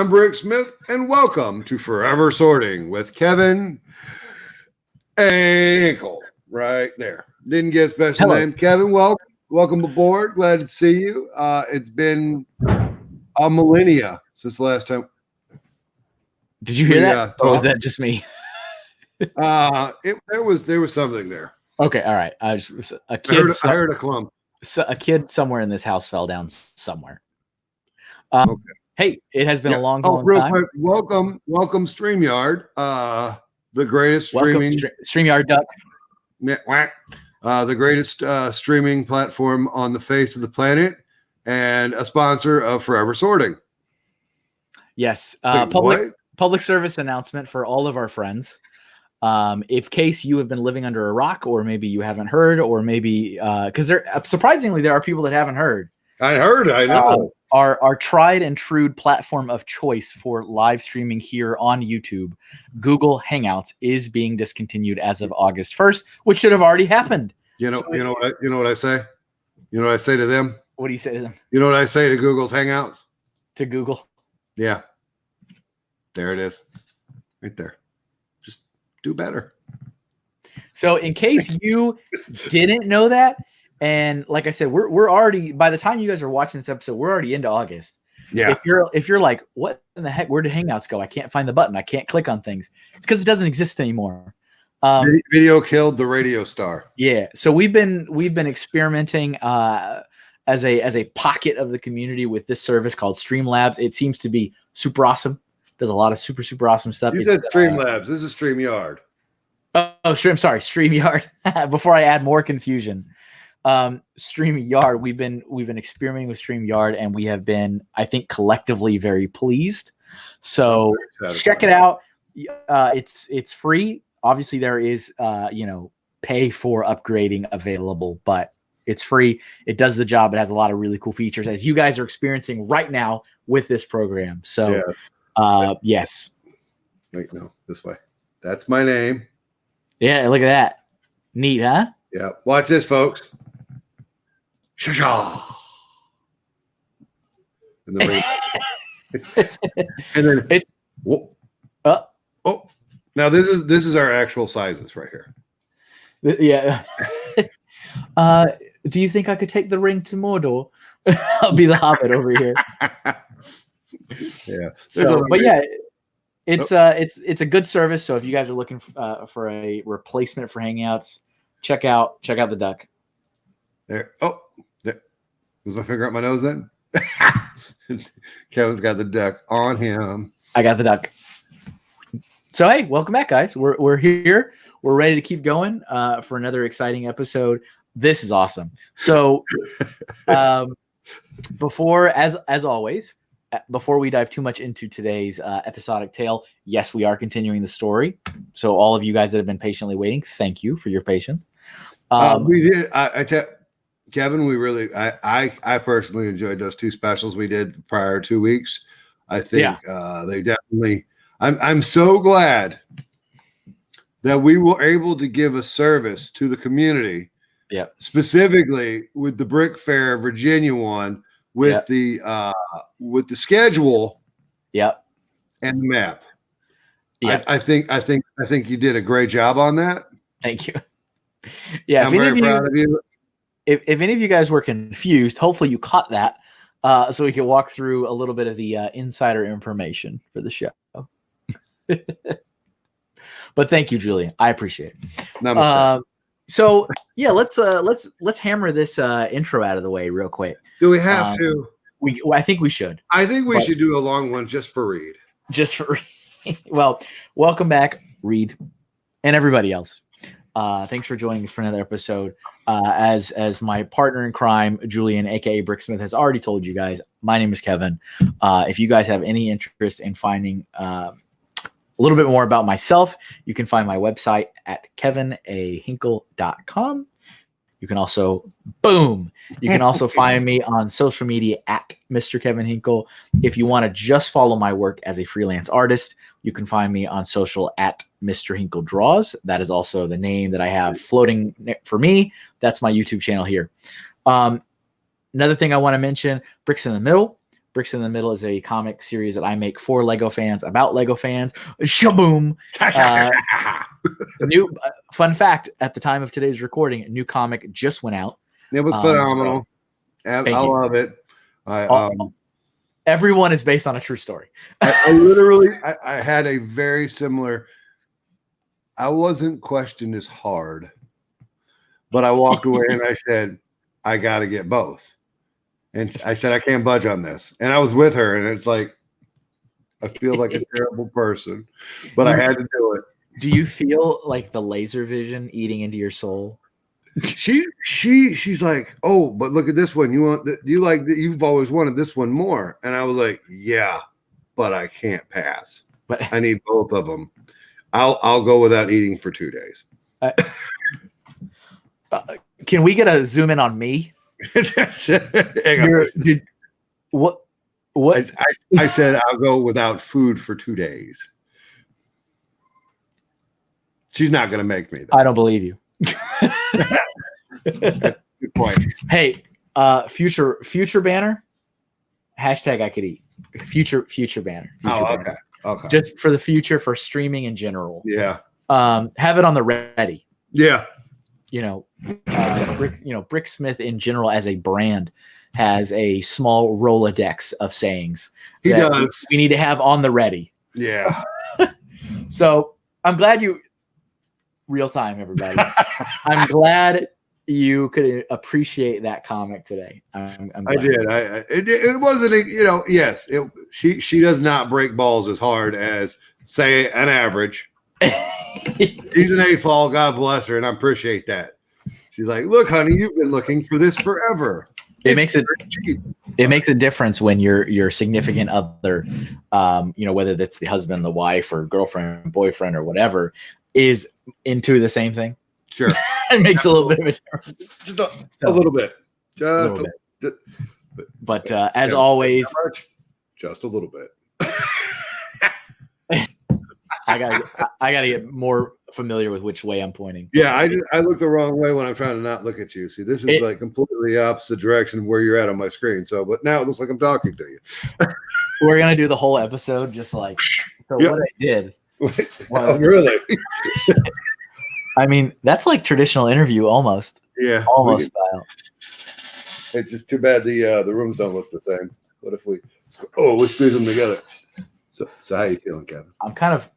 I'm Brick Smith, and welcome to Forever Sorting with Kevin and Hinkle. Right there. Didn't get a special name. Kevin, welcome aboard. Glad to see you. It's been a millennia since the last time. Did you hear that? Or was that just me? There was something there. Okay, all right. I heard a clump. A kid somewhere in this house fell down somewhere. Okay. Hey, it has been a long time. Quick, welcome, StreamYard, the greatest StreamYard duck. The greatest streaming platform on the face of the planet, and a sponsor of Forever Sorting. Yes, public service announcement for all of our friends. If case you have been living under a rock, or maybe you haven't heard, or maybe because surprisingly there are people that haven't heard. I know. Our tried and true platform of choice for live streaming here on YouTube, Google Hangouts, is being discontinued as of August 1st, which should have already happened. You know what I say? You know what I say to them? What do you say to them? You know what I say to Google's Hangouts? To Google? Yeah. There it is. Right there. Just do better. So in case you didn't know that, and like I said, we're already, by the time you guys are watching this episode, we're already into August. Yeah. If you're like, what in the heck? Where did Hangouts go? I can't find the button. I can't click on things. It's because it doesn't exist anymore. Video killed the radio star. Yeah. So we've been experimenting as a pocket of the community with this service called Streamlabs. It seems to be super awesome. Does a lot of super awesome stuff. You said Streamlabs. This is StreamYard. StreamYard. Before I add more confusion. StreamYard, we've been experimenting with StreamYard, and we have been, I think, collectively very pleased. So check it out. It's free. Obviously there is pay for upgrading available, but it's free. It does the job. It has a lot of really cool features, as you guys are experiencing right now with this program. So yes. Wait, no, this way. That's my name. Yeah, look at that. Neat, huh? Yeah. Watch this, folks. Shasha. And then, it's now this is our actual sizes right here. Yeah. Do you think I could take the ring to Mordor? I'll be the Hobbit over here. Yeah. So, but yeah, it's a good service. So if you guys are looking for a replacement for Hangouts, check out the duck. There. Oh, there. Was my finger up my nose then? Kevin's got the duck on him. I got the duck. So hey, welcome back, guys. We're here. We're ready to keep going for another exciting episode. This is awesome. So before we dive too much into today's episodic tale, yes, we are continuing the story. So all of you guys that have been patiently waiting, thank you for your patience. We did. Kevin, we really, I personally enjoyed those two specials we did prior 2 weeks. I think they definitely. I'm so glad that we were able to give a service to the community. Yeah. Specifically with the Brick Fair Virginia one, with the schedule. Yep. And the map. Yeah. I think you did a great job on that. Thank you. Yeah. I'm very proud of you. If any of you guys were confused, hopefully you caught that, so we can walk through a little bit of the insider information for the show. But thank you, Julian. I appreciate it. So yeah, let's hammer this intro out of the way real quick. Do we have to? I think we should. I think we should do a long one just for Reed. Well, welcome back, Reed, and everybody else. Thanks for joining us for another episode. As my partner in crime, Julian, aka Brick Smith, has already told you guys, my name is Kevin. If you guys have any interest in finding a little bit more about myself, you can find my website at kevinahinkle.com. You can also, find me on social media at Mr. Kevin Hinkle. If you want to just follow my work as a freelance artist, you can find me on social at Mr. Hinkle Draws. That is also the name that I have floating for me. That's my YouTube channel here. Another thing I want to mention, Bricks in the Middle. Bricks in the Middle is a comic series that I make for Lego fans, about Lego fans. Shaboom! New fun fact: at the time of today's recording, a new comic just went out. It was phenomenal. I love it. Everyone is based on a true story. I had a very similar. I wasn't questioned as hard, but I walked away and I said, I got to get both. And I said, I can't budge on this. And I was with her, and it's like, I feel like a terrible person, but I had to do it. Do you feel like the laser vision eating into your soul? She's like, oh, but look at this one. You've always wanted this one more. And I was like, yeah, but I can't pass. But I need both of them. I'll go without eating for 2 days. Can we get a zoom in on me? What? I said I'll go without food for 2 days. She's not going to make me, though. I don't believe you. Good point. Hey, future banner. Hashtag I could eat. Future banner. Banner. Okay. Just for the future, for streaming in general. Yeah. Have it on the ready. Yeah. Bricksmith in general as a brand has a small Rolodex of sayings. He does. We need to have on the ready. Yeah. So I'm glad you. Real time, everybody. I'm glad you could appreciate that comic today. I did. It wasn't. Yes. She does not break balls as hard as, say, an average. He's an A-fall. God bless her, and I appreciate that. She's like, look, honey, you've been looking for this forever. It makes a difference when your significant other, whether that's the husband, the wife, or girlfriend, boyfriend, or whatever, is into the same thing. Sure. It makes a little bit of a difference. Just a little bit. Just a little bit. But as always, just a little bit. I gotta get more familiar with which way I'm pointing. Yeah, I look the wrong way when I'm trying to not look at you. See, this is like completely the opposite direction of where you're at on my screen. So, but now it looks like I'm talking to you. We're gonna do the whole episode just like so. Yep. What I did. Well, really? I mean, that's like traditional interview almost. Yeah, almost style. It's just too bad the rooms don't look the same. What if we squeeze them together? So how you feeling, Kevin? I'm kind of.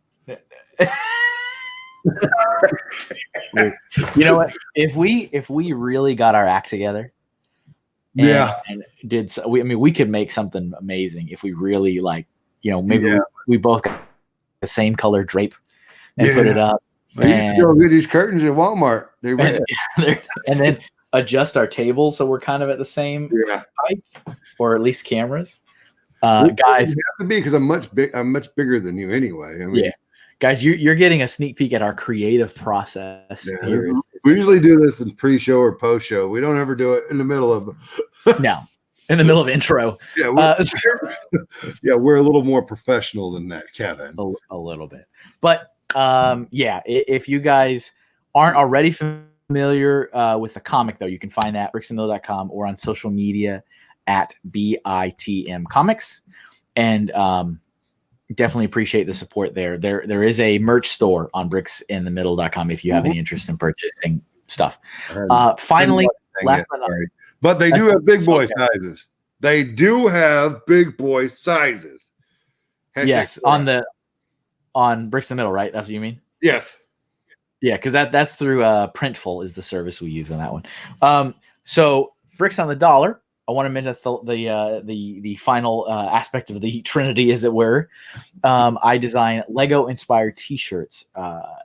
You know what? If we really got our act together, and we could make something amazing if we really we both got the same color drape and put it up. Well, you can go get these curtains at Walmart. They're red. And then adjust our table so we're kind of at the same height, or at least cameras. Guys, have to be because I'm much bigger than you anyway. I mean, guys, you're getting a sneak peek at our creative process. Yeah, we usually do this in pre-show or post-show. We don't ever do it in the middle of. No, in the middle of intro. Yeah, we're a little more professional than that, Kevin. A little bit, but if you guys aren't already familiar with the comic, though, you can find that at bricksandmill.com or on social media at BITM Comics, and definitely appreciate the support there. There is a merch store on bricksandthemiddle.com if you have any interest in purchasing stuff. Finally, last but not least, but they do have big boy sizes. They do have big boy sizes. Yes, on Bricks in the Middle, right? That's what you mean? Yes. Yeah, because that's through Printful is the service we use on that one. So Bricks on the Dollar. I want to mention that's the final aspect of the Trinity, as it were. I design Lego inspired T-shirts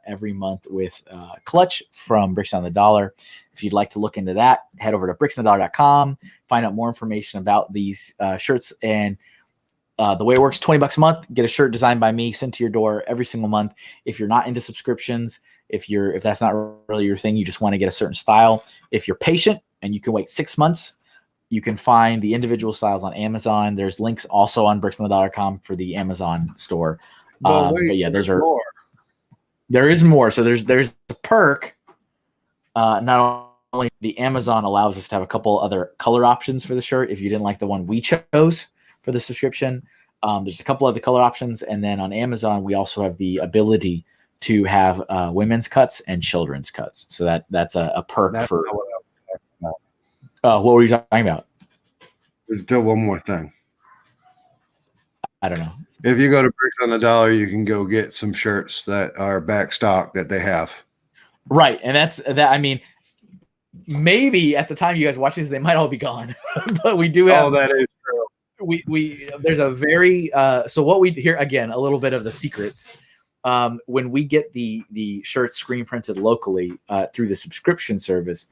every month with Clutch from Bricks on the Dollar. If you'd like to look into that, head over to bricksonthedollar.com, find out more information about these shirts. And the way it works, $20 a month, get a shirt designed by me, sent to your door every single month. If you're not into subscriptions, if that's not really your thing, you just want to get a certain style. If you're patient and you can wait 6 months, you can find the individual styles on Amazon. There's links also on bricksandthedollar.com for the Amazon store. But yeah, there is more. So there's a perk. Not only the Amazon allows us to have a couple other color options for the shirt if you didn't like the one we chose. for the subscription. There's a couple other color options, and then on Amazon we also have the ability to have women's cuts and children's cuts. So that's a perk for. What were you talking about? There's one more thing. I don't know. If you go to Bricks on the Dollar, you can go get some shirts that are back stock that they have. Right, and that's that. I mean, maybe at the time you guys watch these, they might all be gone, but we do have. Oh, that is true. We there's a very so what we here again a little bit of the secrets. When we get the shirts screen printed locally through the subscription service,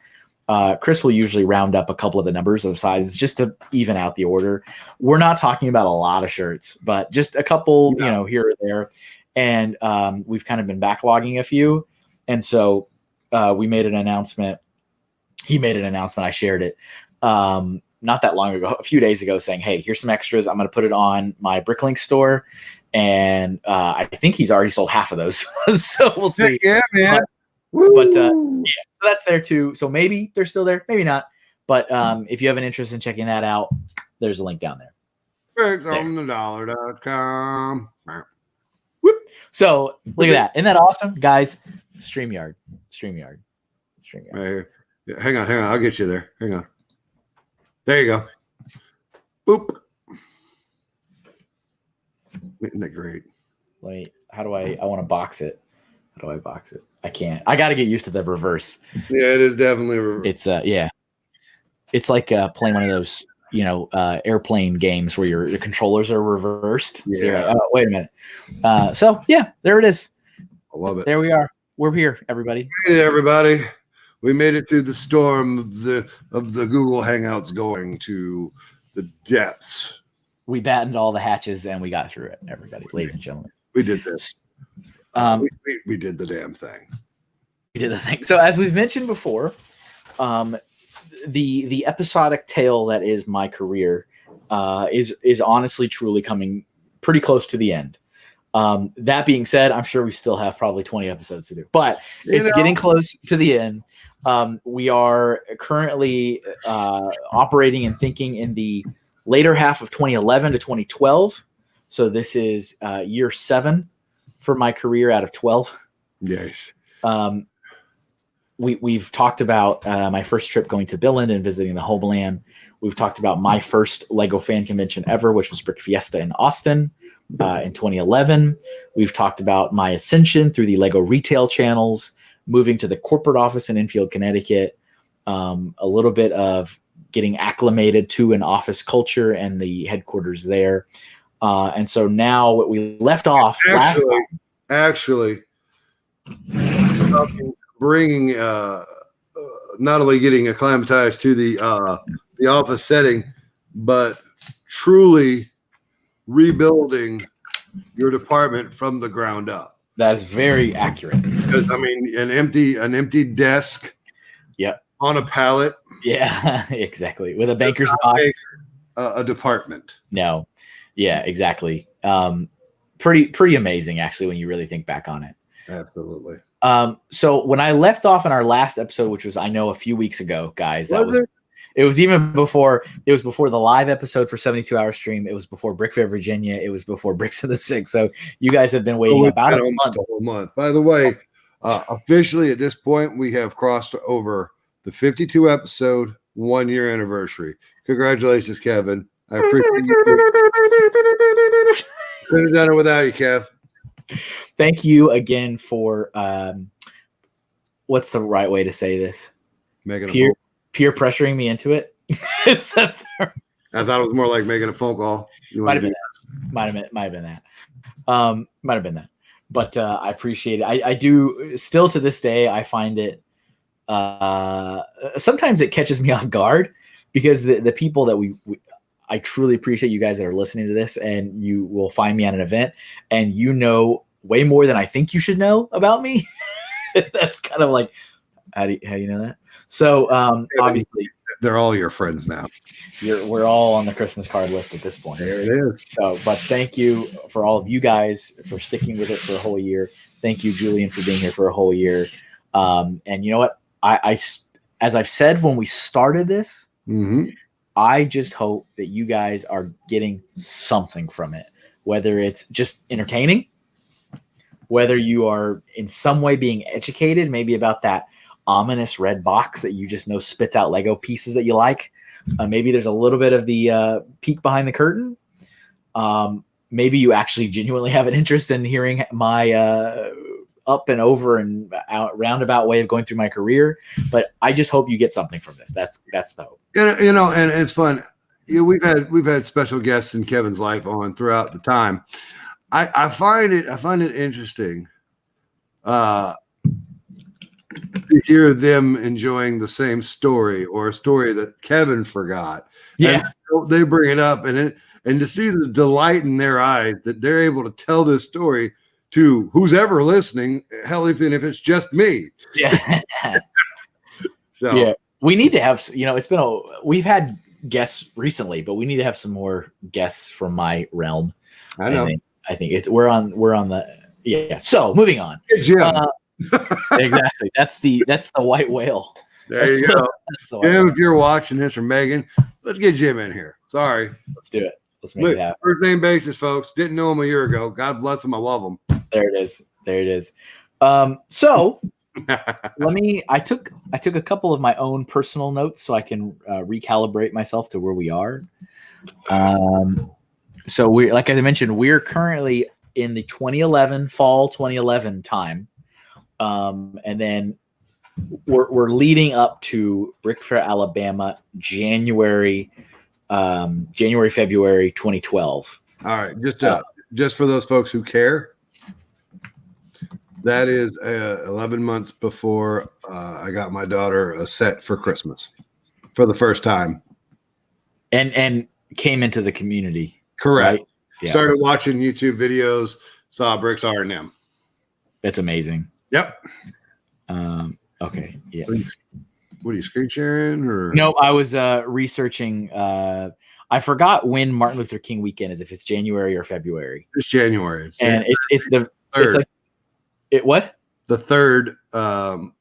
Chris will usually round up a couple of the numbers of sizes just to even out the order. We're not talking about a lot of shirts, but just a couple, here or there. And we've kind of been backlogging a few. And so we made an announcement. He made an announcement. I shared it not that long ago, a few days ago, saying, hey, here's some extras. I'm going to put it on my Bricklink store. And I think he's already sold half of those. So we'll see. Yeah, man. But yeah, so that's there too. So maybe they're still there, maybe not. But if you have an interest in checking that out, there's a link down there. BricksOnTheDollar.com. Whoop. So look at that. Isn't that awesome, guys? StreamYard. Right here. Yeah, hang on. I'll get you there. Hang on. There you go. Boop. Isn't that great? Wait, how do I want to box it? How do I box it? I can't. I got to get used to the reverse. Yeah, it is definitely reverse. It's yeah. It's like playing one of those, airplane games where your controllers are reversed. Yeah. So you're like, oh, wait a minute. So yeah, there it is. I love it. There we are. We're here, everybody. Hey, everybody. We made it through the storm of the Google Hangouts going to the depths. We battened all the hatches and we got through it, everybody, ladies and gentlemen. We did this. We did the damn thing. We did the thing. So as we've mentioned before, the episodic tale that is my career is honestly truly coming pretty close to the end. That being said, I'm sure we still have probably 20 episodes to do, but it's getting close to the end. We are currently operating and thinking in the later half of 2011 to 2012. So this is year 7 for my career out of 12. Yes. We've talked about my first trip going to Billund and visiting the homeland. We've talked about my first Lego fan convention ever, which was Brick Fiesta in Austin in 2011. We've talked about my ascension through the Lego retail channels, moving to the corporate office in Enfield, Connecticut, a little bit of getting acclimated to an office culture and the headquarters there. And so now what we left off last time. Actually, bringing not only getting acclimatized to the office setting, but truly rebuilding your department from the ground up. That is very accurate. Because, I mean, an empty desk. Yep. On a pallet. Yeah, exactly. With a banker's box. A department. No. Yeah, exactly. Pretty amazing, actually, when you really think back on it. Absolutely. So when I left off in our last episode, which was, I know, a few weeks ago, guys, it was before the live episode for 72 Hour Stream. It was before Brick Fair, Virginia. It was before Bricks of the Six. So you guys have been waiting about a whole month. By the way, officially at this point, we have crossed over the 52 episode 1 year anniversary. Congratulations, Kevin. I appreciate you. Couldn't have done it without you, Kev. Thank you again for what's the right way to say this? Peer pressuring me into it. I thought it was more like making a phone call. Might have been that. But I appreciate it. I do still to this day. I find it. Sometimes it catches me off guard because the people that I truly appreciate you guys that are listening to this, and you will find me at an event and you know way more than I think you should know about me. That's kind of like, how do you know that? So obviously they're all your friends now. We're all on the Christmas card list at this point. There it is. So, but thank you for all of you guys for sticking with it for a whole year. Thank you, Julian, for being here for a whole year. And you know what? I as I've said when we started this, I just hope that you guys are getting something from it, whether it's just entertaining, whether you are in some way being educated, maybe about that ominous red box that you just know spits out Lego pieces that you like. Maybe there's a little bit of the peek behind the curtain. Maybe you actually genuinely have an interest in hearing my up and over and out roundabout way of going through my career. But I just hope you get something from this. That's the hope. You know, and it's fun. We've had special guests in Kevin's life on throughout the time. I find it interesting to hear them enjoying the same story or a story that Kevin forgot. Yeah, and they bring it up, and to see the delight in their eyes that they're able to tell this story to who's ever listening. Hell, even if it's just me. Yeah. So yeah, we need to have. We've had guests recently, but we need to have some more guests from my realm. I know. I think we're on the So moving on. Hey, Jim. Exactly. That's the white whale. There you go. Jim, if you're watching this, or Megan, let's get Jim in here. Sorry. Let's do it. Let's make it happen. First name basis, folks. Didn't know him a year ago. God bless him. I love him. There it is. So I took a couple of my own personal notes so I can recalibrate myself to where we are. So we, like I mentioned, we're currently in the fall 2011 time. And then we're leading up to Brick Fair, Alabama, January, February 2012. All right. Just for those folks who care, that is 11 months before I got my daughter a set for Christmas for the first time. And came into the community. Correct. Right? Yeah. Started watching YouTube videos, saw Bricks R&M. That's amazing. Yep. Okay. Yeah. What are you screen sharing or? No, I was researching. I forgot when Martin Luther King weekend is, if it's January or February. It's January. It's the third. It's like what? The third. Martin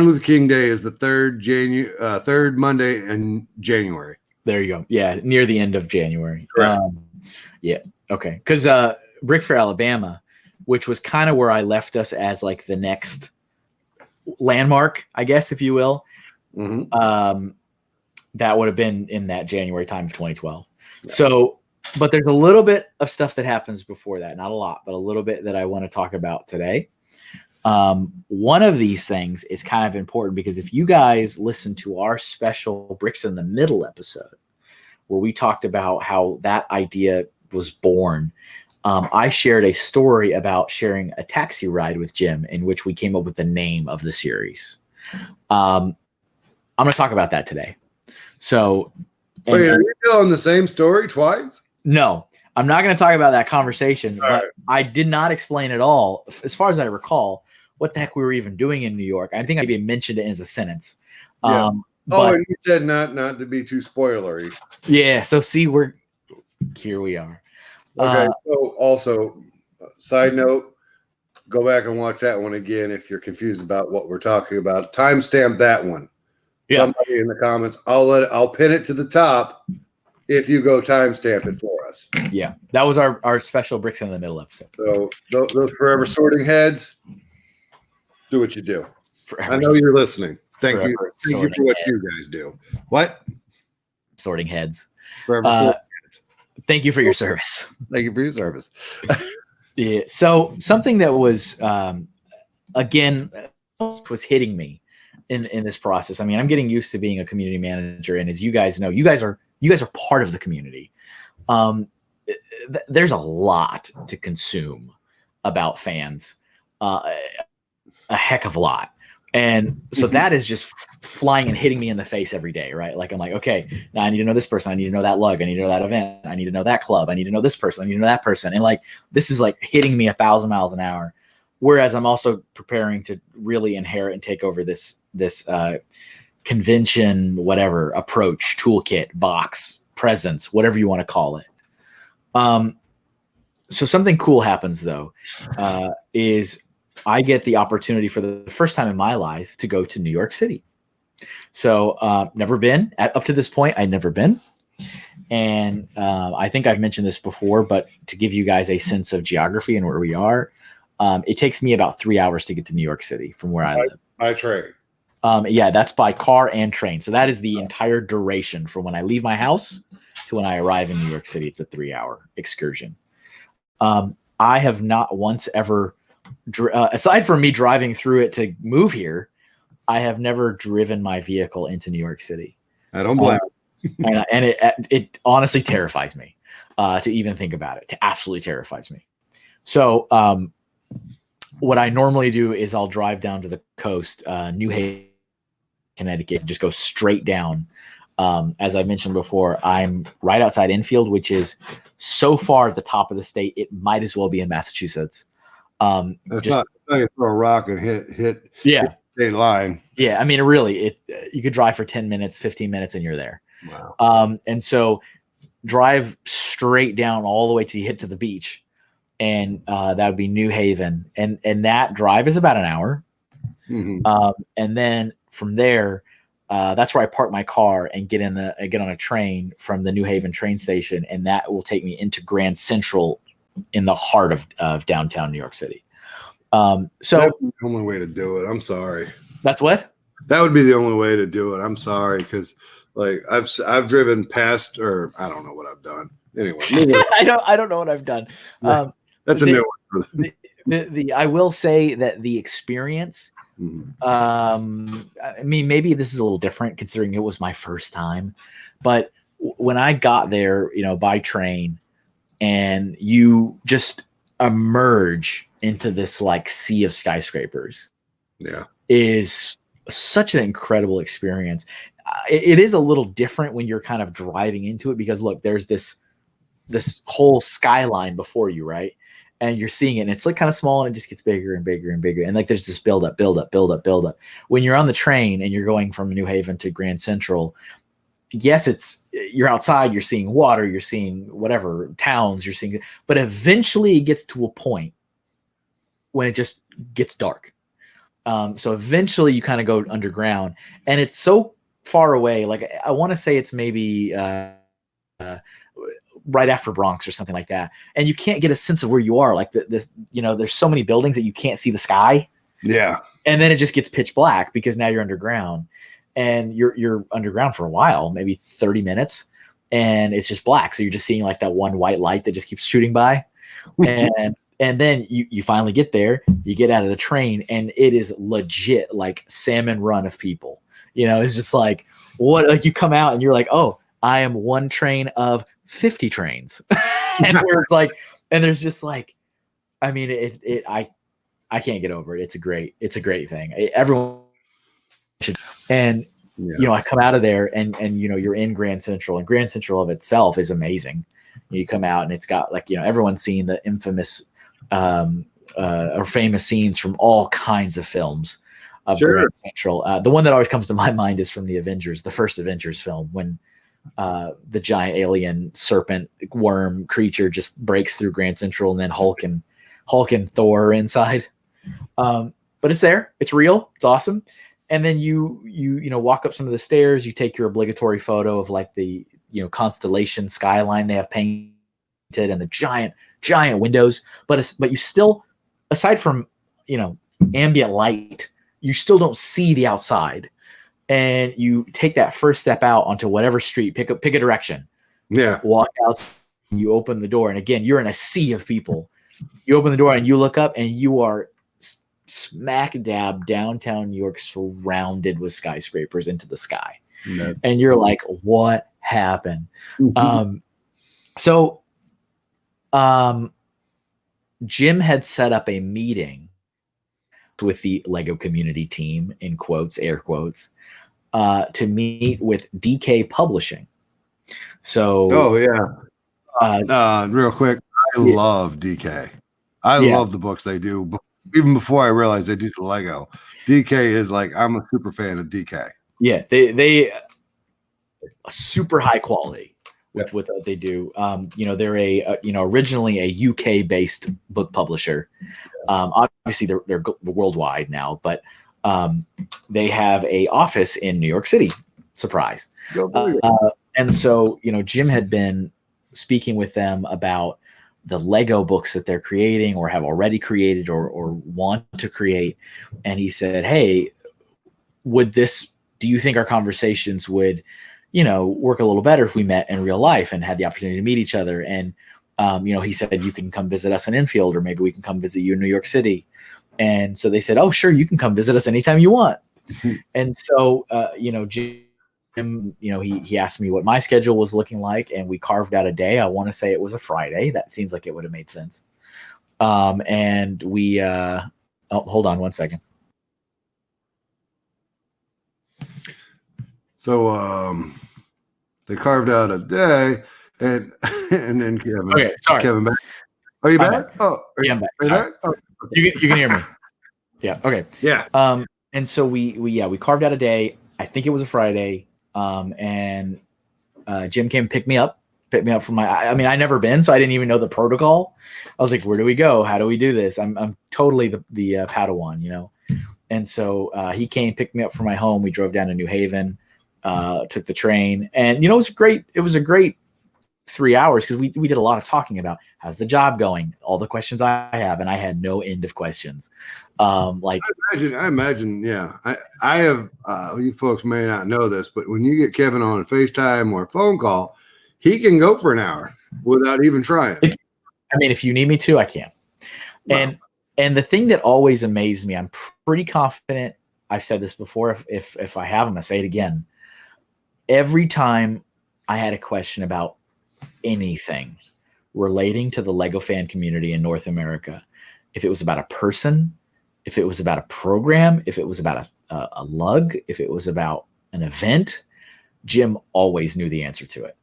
Luther King Day is the third Monday in January. There you go. Yeah, near the end of January. Yeah. Okay. Because Brick Fair, Alabama, which was kind of where I left us as like the next landmark, I guess, if you will. Mm-hmm. That would have been in that January time of 2012. Yeah. So, but there's a little bit of stuff that happens before that. Not a lot, but a little bit that I want to talk about today. One of these things is kind of important because if you guys listen to our special Bricks in the Middle episode, where we talked about how that idea was born, I shared a story about sharing a taxi ride with Jim in which we came up with the name of the series. I'm going to talk about that today. So, are you telling the same story twice? No, I'm not going to talk about that conversation, but right. I did not explain at all, as far as I recall, what the heck we were even doing in New York. I think I even mentioned it as a sentence. Yeah. And you said not to be too spoilery. Yeah. So see, here we are. Okay. So also, side note, go back and watch that one again if you're confused about what we're talking about. Timestamp that one. Yeah. Somebody in the comments. I'll pin it to the top if you go timestamp it for us. Yeah. That was our special Bricks in the Middle episode. So those forever sorting heads, do what you do. Forever I know you're listening. Thank you. Thank you for what you guys do. What? Sorting heads. Forever sorting heads. Thank you for your service. Thank you for your service. Yeah. So something that was, again, was hitting me in this process. I mean, I'm getting used to being a community manager, and as you guys know, you guys are part of the community. There's a lot to consume about fans, a heck of a lot. And so that is just flying and hitting me in the face every day, right? Like, I'm like, okay, now I need to know this person. I need to know that lug. I need to know that event. I need to know that club. I need to know this person. I need to know that person. And like, this is like hitting me 1,000 miles an hour. Whereas I'm also preparing to really inherit and take over this convention, whatever, approach, toolkit, box, presence, whatever you want to call it. So something cool happens though, is I get the opportunity for the first time in my life to go to New York City. So never been. Up to this point, I'd never been. And I think I've mentioned this before, but to give you guys a sense of geography and where we are, it takes me about 3 hours to get to New York City from where I live. By train. Yeah, that's by car and train. So that is the entire duration from when I leave my house to when I arrive in New York City. It's a 3-hour excursion. I have not once ever, aside from me driving through it to move here, I have never driven my vehicle into New York City. I don't blame and it honestly terrifies me to even think about it. It absolutely terrifies me. So what I normally do is I'll drive down to the coast, New Haven, Connecticut, and just go straight down. As I mentioned before, I'm right outside Enfield, which is so far at the top of the state, it might as well be in Massachusetts. It's not like throw a rock and hit state line. Yeah, I mean, really, you could drive for 10 minutes, 15 minutes, and you're there. Wow. And so drive straight down all the way till you hit to the beach, and that would be New Haven, and that drive is about an hour. Mm-hmm. And then from there, that's where I park my car and get on a train from the New Haven train station, and that will take me into Grand Central in the heart of downtown New York City. So that's the only way to do it. I'm sorry. That's what? That would be the only way to do it. I'm sorry, because like I've driven past, or I don't know what I've done. Anyway, I don't know what I've done. That's a new one. I will say that the experience. I mean, maybe this is a little different considering it was my first time, but when I got there, by train, and you just emerge into this like sea of skyscrapers, is such an incredible experience. It is a little different when you're kind of driving into it, because look, there's this whole skyline before you, right? And you're seeing it, and it's like kind of small, and it just gets bigger and bigger and bigger. And like there's this build up. When you're on the train and you're going from New Haven to Grand Central, yes, you're outside, you're seeing water, you're seeing whatever towns, but eventually it gets to a point when it just gets dark. So eventually you kind of go underground, and it's so far away. Like I want to say it's maybe right after Bronx or something like that, and you can't get a sense of where you are. Like this, there's so many buildings that you can't see the sky. Yeah, and then it just gets pitch black because now you're underground, and you're underground for a while, maybe 30 minutes, and it's just black. So you're just seeing like that one white light that just keeps shooting by, and then you finally get there. You get out of the train, and it is legit like salmon run of people. It's just like what? Like you come out and you're like, oh, I am one train of 50 trains. And where it's like, and there's just like, I mean, I can't get over it. It's a great thing. Everyone should. And I come out of there, and you're in Grand Central, and Grand Central of itself is amazing. You come out, and it's got like, everyone's seen the infamous or famous scenes from all kinds of films of Grand Central. The one that always comes to my mind is from the first Avengers film, when the giant alien serpent worm creature just breaks through Grand Central, and then Hulk and Thor are inside. But it's there, it's real, it's awesome. And then you walk up some of the stairs, you take your obligatory photo of like the constellation skyline they have painted, and the giant windows, but you still, aside from ambient light, you still don't see the outside. And you take that first step out onto whatever street, pick a direction. Yeah. Walk out, you open the door, and again, you're in a sea of people. You open the door and you look up, and you are smack dab downtown New York, surrounded with skyscrapers into the sky. Yeah. And you're like, what happened? Mm-hmm. Jim had set up a meeting with the Lego community team, in quotes, air quotes, to meet with DK Publishing. So, real quick, I love DK. I love the books they do. Even before I realized they do the Lego, DK is like, I'm a super fan of DK. Yeah, they super high quality with what they do. They're originally a UK based book publisher. Obviously they're worldwide now, but they have a office in New York City. Surprise. And so, Jim had been speaking with them about the Lego books that they're creating or have already created or want to create. And he said, hey, do you think our conversations would, work a little better if we met in real life and had the opportunity to meet each other? And, he said, you can come visit us in Enfield, or maybe we can come visit you in New York City. And so they said, oh, sure, you can come visit us anytime you want. And so, Jim, he asked me what my schedule was looking like, and we carved out a day. I want to say it was a Friday. That seems like it would have made sense. And we, hold on one second. So, they carved out a day, and then Kevin. Okay, sorry. Kevin back. Are you back? Oh, yeah, I'm back. Sorry. Oh. You can hear me. Yeah. Okay. Yeah. And so we carved out a day. I think it was a Friday. And Jim came pick me up from I never been, so I didn't even know the protocol. I was like, where do we go? How do we do this? I'm totally the Padawan, And so he came, picked me up from my home. We drove down to New Haven, took the train, and it was a great 3 hours because we did a lot of talking about how's the job going, all the questions I have, and I had no end of questions. I imagine, yeah. I have you folks may not know this, but when you get Kevin on a FaceTime or a phone call, he can go for an hour without even trying. If you need me to, I can. Wow. And the thing that always amazed me, I'm pretty confident I've said this before. If I haven't, I'll say it again. Every time I had a question about anything relating to the Lego fan community in North America, if it was about a person, if it was about a program, if it was about a lug, if it was about an event, Jim always knew the answer to it.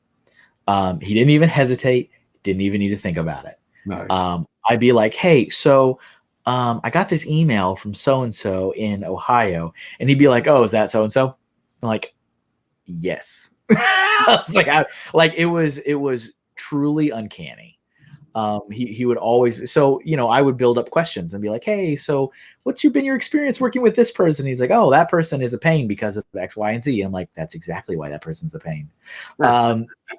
He didn't even hesitate, didn't even need to think about it. Nice. I'd be like, hey, so I got this email from so-and-so in Ohio. And he'd be like, oh, is that so-and-so? I'm like, yes. I was it was truly uncanny. He would always, so, I would build up questions and be like, hey, so what's been your experience working with this person? He's like, oh, that person is a pain because of X, Y, and Z. And I'm like, that's exactly why that person's a pain.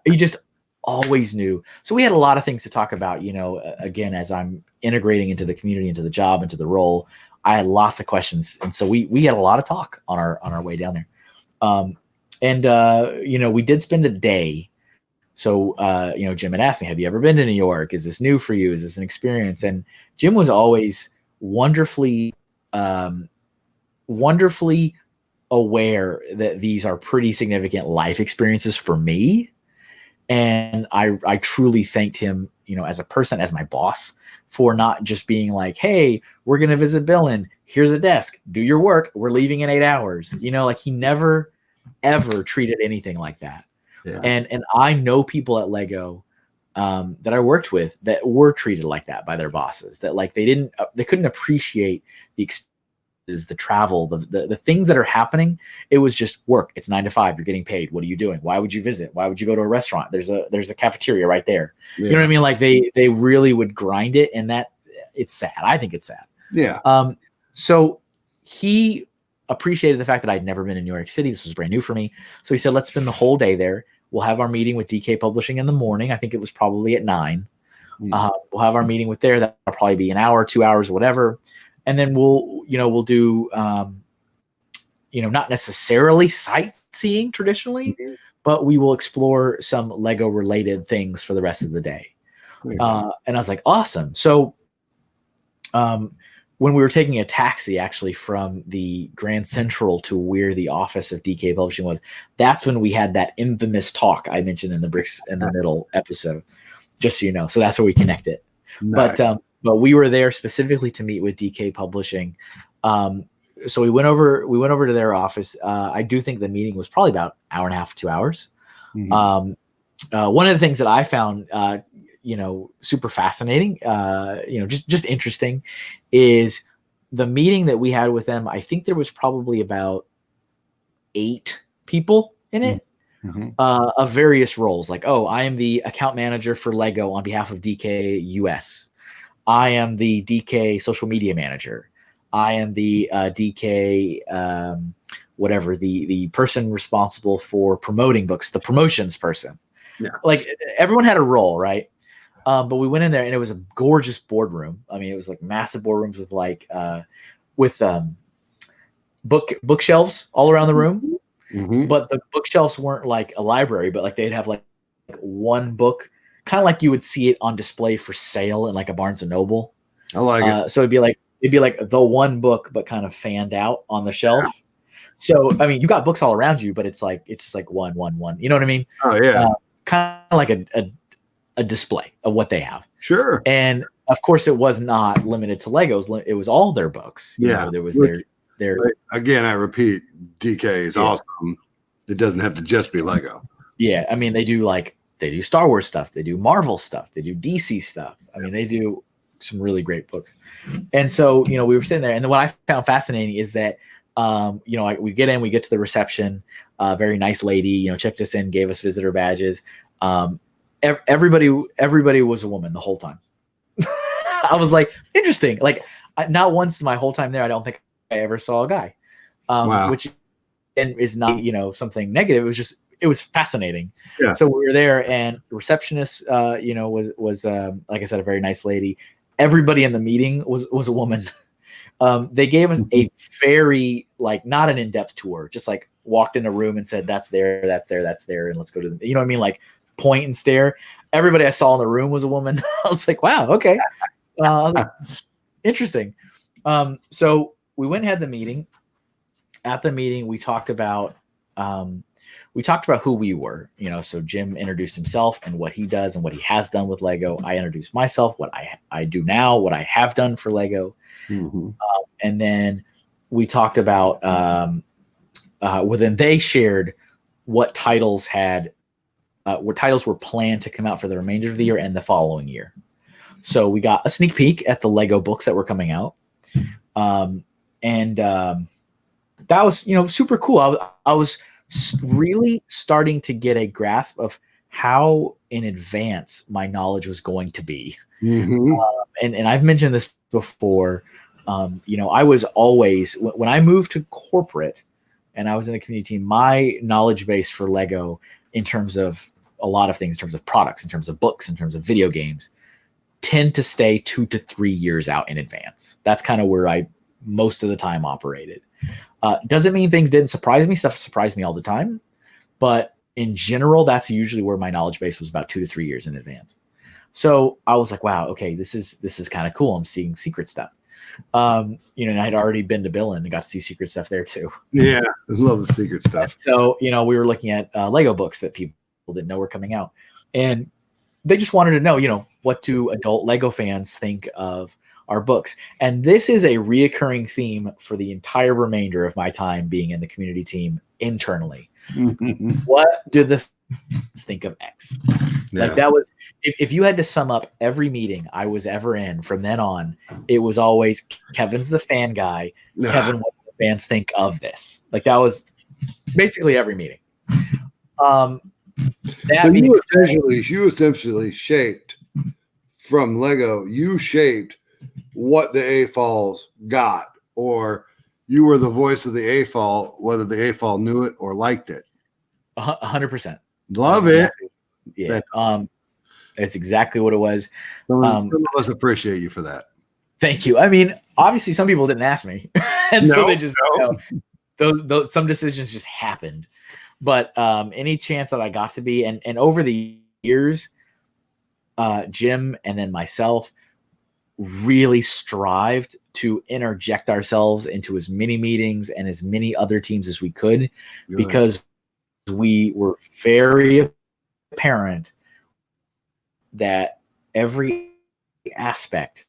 He just always knew. So we had a lot of things to talk about, again, as I'm integrating into the community, into the job, into the role, I had lots of questions. And so we had a lot of talk on our way down there. We did spend a day. So, Jim had asked me, have you ever been to New York? Is this new for you? Is this an experience? And Jim was always wonderfully aware that these are pretty significant life experiences for me. And I truly thanked him, as a person, as my boss, for not just being like, hey, we're going to visit Bill and here's a desk, do your work, we're leaving in 8 hours. He never, ever treated anything like that. Yeah. And I know people at Lego that I worked with that were treated like that by their bosses, that they couldn't appreciate the experiences, the travel, the things that are happening. It was just work. It's 9 to 5. You're getting paid. What are you doing? Why would you visit? Why would you go to a restaurant? There's a cafeteria right there. Yeah. You know what I mean? Like they really would grind it, and that it's sad. I think it's sad. Yeah. So he appreciated the fact that I'd never been in New York City. This was brand new for me. So he said, let's spend the whole day there. We'll have our meeting with DK Publishing in the morning. I think it was probably at 9. We'll have our meeting with there. That'll probably be an hour, 2 hours, whatever. And then we'll do, not necessarily sightseeing traditionally, but we will explore some Lego related things for the rest of the day. And I was like, awesome. So, when we were taking a taxi actually from the Grand Central to where the office of DK Publishing was, that's when we had that infamous talk I mentioned in the Bricks in the Middle episode, just so you know. So that's where we connected. Nice. But we were there specifically to meet with DK Publishing. So we went over to their office. I do think the meeting was probably about an hour and a half, 2 hours. Mm-hmm. One of the things that I found, super fascinating, just interesting, is the meeting that we had with them. I think there was probably about 8 people in it, of various roles. Like, oh, I am the account manager for Lego on behalf of DK US. I am the DK social media manager. I am the DK, whatever, the person responsible for promoting books, the promotions person. Yeah. Like everyone had a role, right? But we went in there and it was a gorgeous boardroom. I mean, it was like massive boardrooms with like bookshelves all around the room. Mm-hmm. But the bookshelves weren't like a library, but like they'd have like one book, kind of like you would see it on display for sale in like a Barnes and Noble. I like it. So it'd be like the one book, but kind of fanned out on the shelf. Yeah. So I mean, you got books all around you, but it's just like one. You know what I mean? Oh yeah. Kind of like a display of what they have. Sure. And of course, it was not limited to Legos. It was all their books. You know, there was their. Again, I repeat, DK is awesome. It doesn't have to just be Lego. Yeah, I mean, they do Star Wars stuff, they do Marvel stuff, they do DC stuff. I mean, they do some really great books. And so, you know, we were sitting there, and what I found fascinating is that, you know, we get to the reception, very nice lady, you know, checked us in, gave us visitor badges. Everybody was a woman the whole time. I was like, interesting. Like, not once my whole time there, I don't think I ever saw a guy, wow. Which is not, you know, something negative. It was fascinating. Yeah. So we were there, and the receptionist, you know, was like I said, a very nice lady. Everybody in the meeting was a woman. They gave us a very, like, not an in-depth tour, just like walked in a room and said, that's there, and let's go to the, you know what I mean? Like, point and stare. Everybody I saw in the room was a woman. I was like, wow, okay. Interesting. So we went and had the meeting. At the meeting, we talked about who we were, you know. So Jim introduced himself and what he does and what he has done with Lego. I introduced myself, what I do now, what I have done for Lego. Mm-hmm. And then we talked about, well, then they shared what titles were planned to come out for the remainder of the year and the following year. So we got a sneak peek at the Lego books that were coming out. That was, you know, super cool. I was really starting to get a grasp of how in advance my knowledge was going to be. Mm-hmm. And I've mentioned this before. You know, I was always, when I moved to corporate and I was in the community team, my knowledge base for Lego, in terms of a lot of things, in terms of products, in terms of books, in terms of video games, tend to stay 2 to 3 years out in advance. That's kind of where I most of the time operated. Doesn't mean things didn't surprise me. Stuff surprised me all the time. But in general, that's usually where my knowledge base was, about 2 to 3 years in advance. So I was like, wow, okay, this is kind of cool. I'm seeing secret stuff. You know, and I'd already been to Billund and got to see secret stuff there too. Yeah, I love the secret stuff. So, you know, we were looking at Lego books that people didn't know were coming out. And they just wanted to know, you know, what do adult Lego fans think of our books? And this is a reoccurring theme for the entire remainder of my time being in the community team internally. What do the fans think of X? Yeah. Like, that was, if you had to sum up every meeting I was ever in from then on, it was always, Kevin's the fan guy. Nah. Kevin, what do the fans think of this? Like, that was basically every meeting. So you essentially shaped from Lego. You shaped what the AFOLs got, or you were the voice of the AFOL, whether the AFOL knew it or liked it. 100%. Love it. Yeah. That's awesome. That's exactly what it was. Some of us appreciate you for that. Thank you. I mean, obviously, some people didn't ask me, and so they just, you know, those some decisions just happened. But any chance that I got to be, and over the years, Jim and then myself really strived to interject ourselves into as many meetings and as many other teams as we could, because we were very apparent that every aspect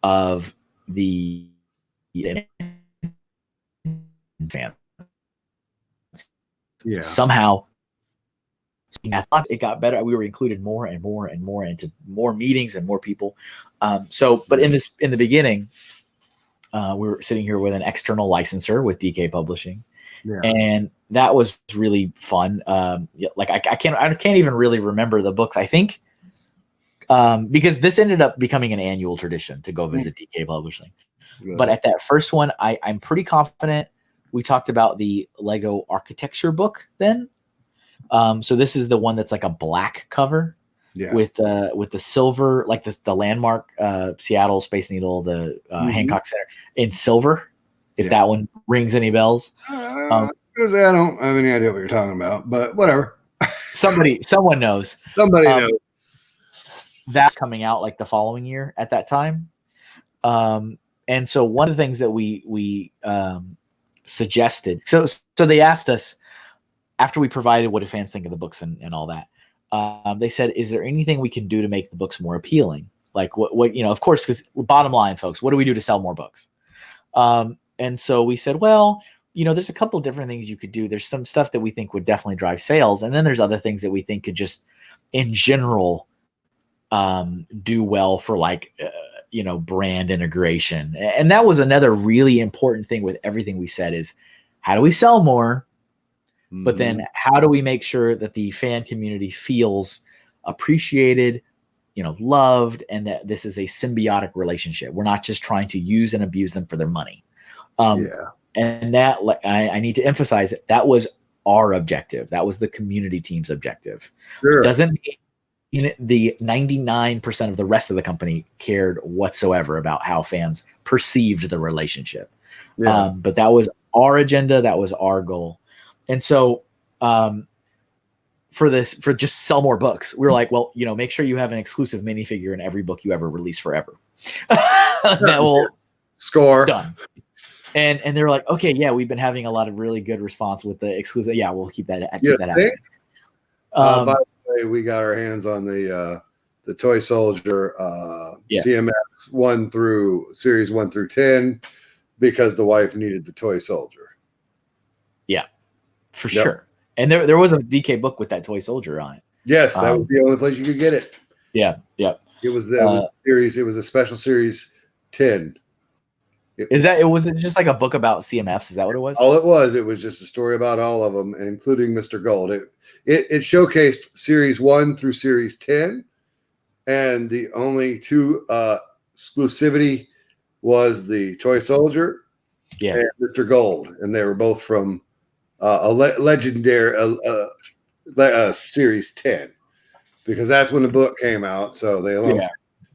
of the somehow it got better. We were included more and more and more into more meetings and more people. But in the beginning, we were sitting here with an external licenser with DK Publishing, and that was really fun. Like I can't even really remember the books. I think because this ended up becoming an annual tradition to go visit DK Publishing. But at that first one, I'm pretty confident. We talked about the Lego architecture book then. So this is the one that's like a black cover with the silver, like the landmark Seattle Space Needle, the Hancock Center in silver. If that one rings any bells. I don't have any idea what you're talking about, but whatever. Someone knows. Somebody knows. That's coming out like the following year at that time. And so one of the things that we suggested, so they asked us after we provided what do fans think of the books and all that, they said, is there anything we can do to make the books more appealing? Like what of course, because bottom line, folks, what do we do to sell more books? And so we said, well, there's a couple different things you could do. There's some stuff that we think would definitely drive sales. And then there's other things that we think could just in general do well for brand integration. And that was another really important thing with everything we said is how do we sell more? But then how do we make sure that the fan community feels appreciated, loved, and that this is a symbiotic relationship. We're not just trying to use and abuse them for their money. And that I need to emphasize that was our objective. That was the community team's objective. Sure. Doesn't mean the 99% of the rest of the company cared whatsoever about how fans perceived the relationship. Yeah. But that was our agenda. That was our goal. And so for just sell more books, we were like, well, make sure you have an exclusive minifigure in every book you ever release forever. That will score. Done. And they were like, okay, yeah, we've been having a lot of really good response with the exclusive. Yeah, we'll keep that out. By the way, we got our hands on the Toy Soldier CMX series 1 through 10 because the wife needed the Toy Soldier. Yeah, for sure. And there was a DK book with that Toy Soldier on it. Yes, that was the only place you could get it. Yeah. It was the series. It was a special series 10. Was it just like a book about CMFs? Is that what it was? All it was just a story about all of them, including Mr. Gold. It showcased series 1 through series 10, and the only two exclusivity was the Toy Soldier and Mr. Gold, and they were both from a legendary series 10, because that's when the book came out. So they lumped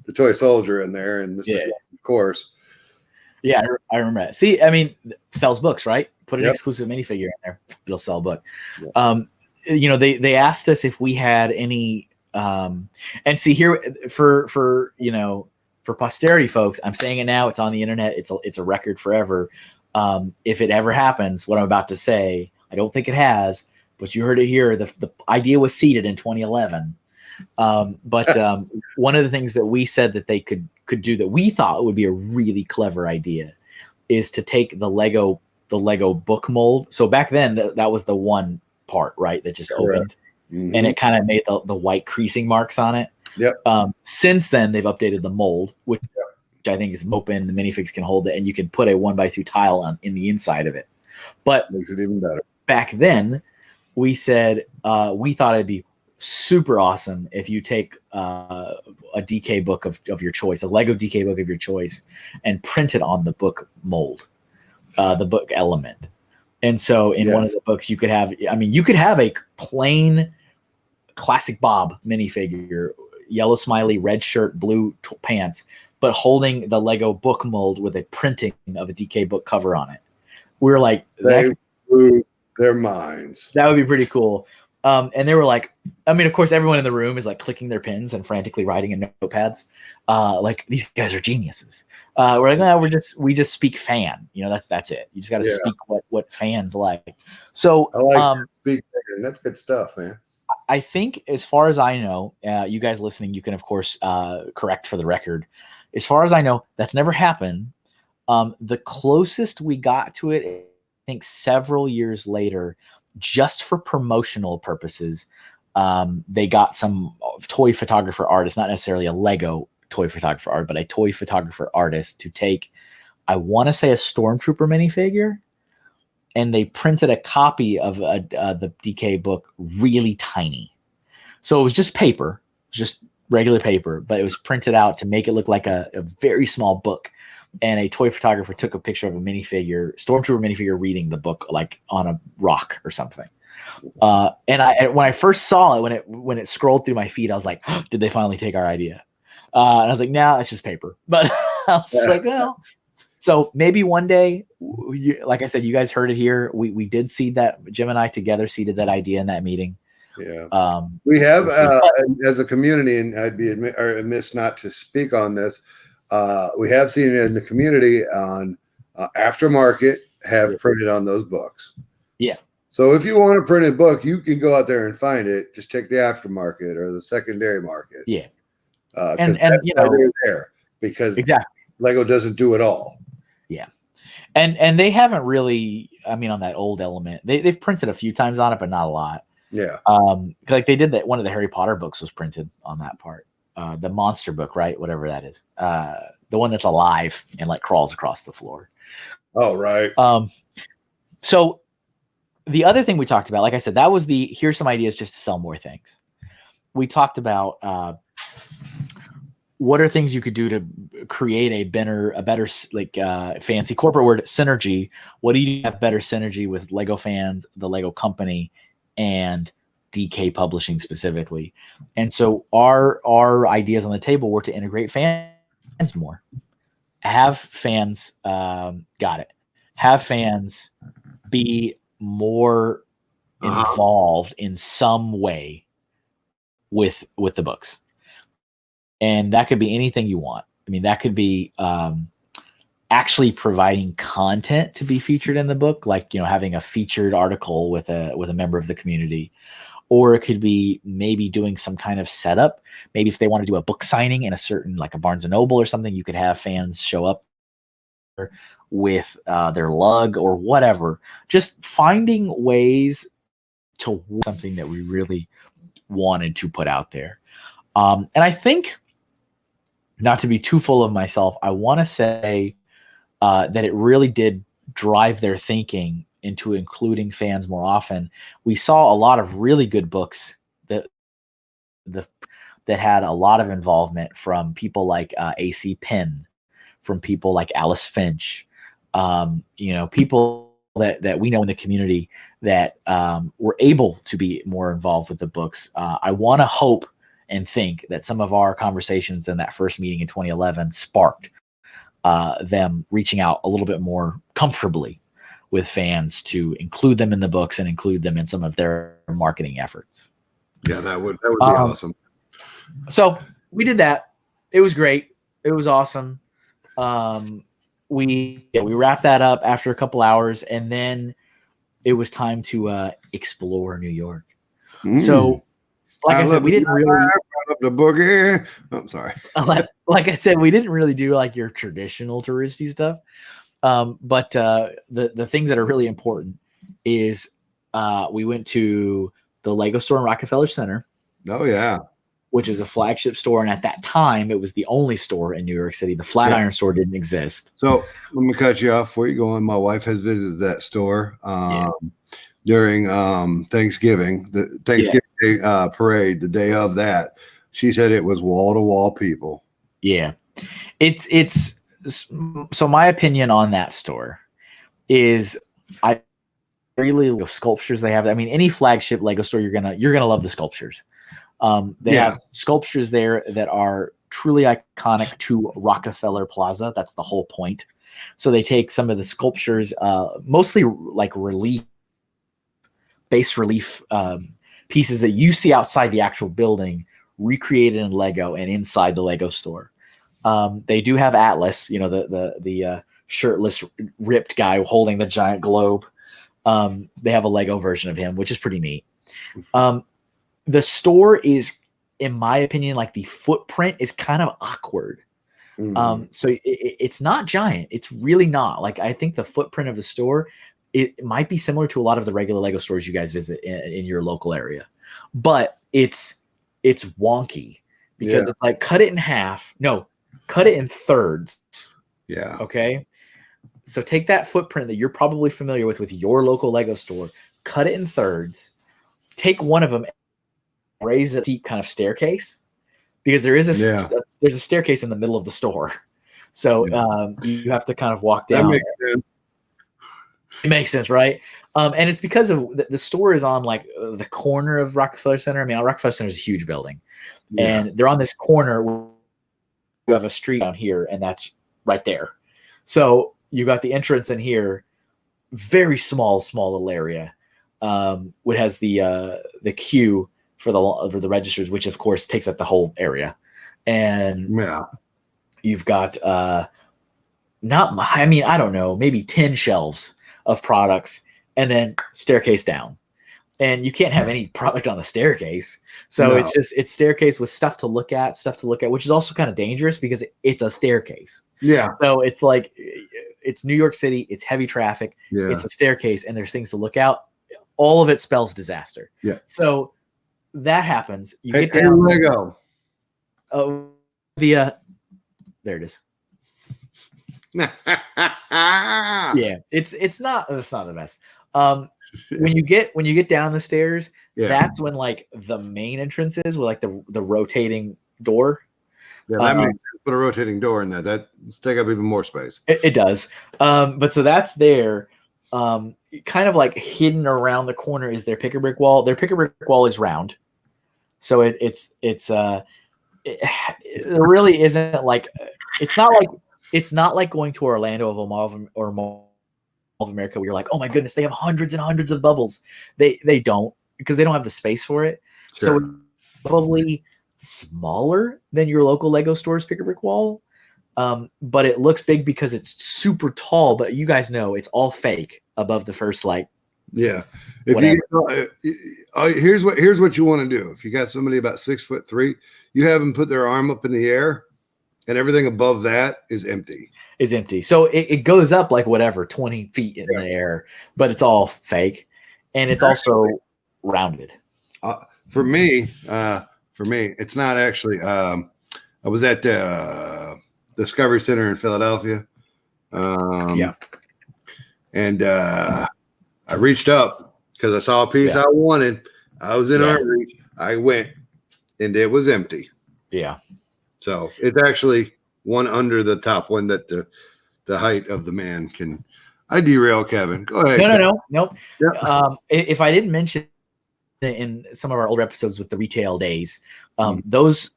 the Toy Soldier in there, and Mr. Gold, of course. Yeah, I remember that. See, I mean, sells books, right? Put an exclusive minifigure in there, it'll sell a book. Yeah. They asked us if we had any, and see here for posterity, folks. I'm saying it now. It's on the internet. It's a record forever. If it ever happens, what I'm about to say, I don't think it has, but you heard it here. The idea was seeded in 2011. But one of the things that we said that they could do that we thought would be a really clever idea is to take the Lego book mold. So back then that was the one part, right, that just opened, and it kind of made the white creasing marks on it. Yep. Since then they've updated the mold, which I think is open. The minifigs can hold it, and you can put a 1x2 tile in the inside of it. But makes it even better. Back then, we said we thought it'd be super awesome if you take a DK book of your choice, a Lego DK book of your choice, and print it on the book mold, the book element. And so in one of the books, you could have a plain classic Bob minifigure, yellow smiley, red shirt, blue pants, but holding the Lego book mold with a printing of a DK book cover on it. We were like, they blew their minds. That would be pretty cool. And they were like, I mean, of course, everyone in the room is like clicking their pens and frantically writing in notepads. Like, these guys are geniuses. We're like, no, we just speak fan. That's it. You just got to speak what fans like. So I like speak, and that's good stuff, man. I think, as far as I know, you guys listening, you can of course correct for the record. As far as I know, that's never happened. The closest we got to it, I think, several years later, just for promotional purposes, they got some toy photographer artist, not necessarily a Lego toy photographer art, but a toy photographer artist to take, I want to say, a Stormtrooper minifigure, and they printed a copy of the DK book really tiny. So it was just paper, just regular paper, but it was printed out to make it look like a very small book. and a toy photographer took a picture of a minifigure, Stormtrooper minifigure, reading the book like on a rock or something. And when I first saw it, when it scrolled through my feed, I was like, oh, did they finally take our idea? And I was like, nah, it's just paper. But I was like, well, so maybe one day, like I said, you guys heard it here. We did seed that, Jim and I together seeded that idea in that meeting. Yeah. We have, as a community, and I'd be amiss not to speak on this. We have seen it in the community on aftermarket have printed on those books. Yeah. So if you want a printed book, you can go out there and find it. Just take the aftermarket or the secondary market. Yeah. And you know, they're there because exactly Lego doesn't do it all. Yeah. And they haven't really, I mean, on that old element, they've printed a few times on it, but not a lot. Yeah. Like they did that. One of the Harry Potter books was printed on that part. The monster book, right? Whatever that is. The one that's alive and like crawls across the floor. Oh, right. So the other thing we talked about, like I said, that was here's some ideas just to sell more things. We talked about what are things you could do to create a better like fancy corporate word, synergy. What do you have better synergy with Lego fans, the Lego company, and DK Publishing specifically? And so our ideas on the table were to integrate fans more. Have fans have fans be more involved in some way with the books. And that could be anything you want. I mean, that could be actually providing content to be featured in the book, like, you know, having a featured article with a member of the community. Or it could be maybe doing some kind of setup. Maybe if they want to do a book signing in a certain, like a Barnes & Noble or something, you could have fans show up with their lug or whatever. Just finding ways to something that we really wanted to put out there. And I think, not to be too full of myself, I want to say that it really did drive their thinking into including fans more often. We saw a lot of really good books that had a lot of involvement from people like AC Penn, from people like Alice Finch, you know, people that we know in the community that were able to be more involved with the books. I want to hope and think that some of our conversations in that first meeting in 2011 sparked them reaching out a little bit more comfortably with fans to include them in the books and include them in some of their marketing efforts. Yeah, that would be awesome. So we did that. It was great. It was awesome. We wrapped that up after a couple hours, and then it was time to explore New York. So, like I said, we didn't really the boogie. I'm sorry. Like I said, we didn't really do like your traditional touristy stuff. But the things that are really important is we went to the Lego store in Rockefeller Center. Oh yeah. Which is a flagship store. And at that time, it was the only store in New York City. The Flatiron store didn't exist. So let me cut you off before you go on. My wife has visited that store during Thanksgiving, the Thanksgiving Day, parade, the day of that. She said it was wall-to-wall people. Yeah. It's so my opinion on that store is I really love sculptures they have. I mean, any flagship Lego store, you're gonna love the sculptures. They have sculptures there that are truly iconic to Rockefeller Plaza. That's the whole point. So they take some of the sculptures, mostly like bas relief pieces that you see outside the actual building, recreated in Lego and inside the Lego store. They do have Atlas, you know, the shirtless, ripped guy holding the giant globe. They have a Lego version of him, which is pretty neat. The store is, in my opinion, like the footprint is kind of awkward. So it's not giant. It's really not. Like, I think the footprint of the store, it might be similar to a lot of the regular Lego stores you guys visit in your local area, but it's wonky because it's like cut it in half. No, cut it in thirds. Yeah. Okay. So take that footprint that you're probably familiar with your local Lego store, cut it in thirds, take one of them, raise a steep kind of staircase, because there's a staircase in the middle of the store. So you have to kind of walk That down. makes sense. It makes sense, right? And it's because of the store is on like the corner of Rockefeller Center. I mean, Rockefeller Center is a huge building, and they're on this corner. You have a street down here, and that's right there. So you got the entrance in here, very small little area, which has the queue for the registers, which of course takes up the whole area, and you've got I don't know, maybe 10 shelves of products, and then staircase down. And you can't have any product on the staircase. So it's staircase with stuff to look at, which is also kind of dangerous because it's a staircase. Yeah. So it's like, it's New York City, it's heavy traffic, it's a staircase, and there's things to look out. All of it spells disaster. Yeah. So that happens. You get down. Lego. Oh, there it is. Yeah, it's not the best. When you get down the stairs, that's when like the main entrance is with like the rotating door. Yeah, that makes sense. Put a rotating door in there. Let's take up even more space. It does. But so that's there. Kind of like hidden around the corner is their pick a brick wall. Their pick a brick wall is round, so it really isn't like it's not like going to Orlando of a Mall of America where you're like, oh my goodness, they have hundreds and hundreds of bubbles. They don't, because they don't have the space for it. Sure. So it's probably smaller than your local Lego store's pick a brick wall. But it looks big because it's super tall, but you guys know it's all fake above the first like. Yeah. Here's what you want to do. If you got somebody about 6'3", you have them put their arm up in the air, and everything above that is empty. So it goes up like 20 feet in the air, but it's all fake, and it's also rounded. For me, it's not actually. I was at the Discovery Center in Philadelphia. And I reached up because I saw a piece I wanted. I was in arm reach. I went, and it was empty. Yeah. So it's actually one under the top one that the height of the man can. I derail Kevin. Go ahead. No. Yep. If I didn't mention in some of our older episodes with the retail days, those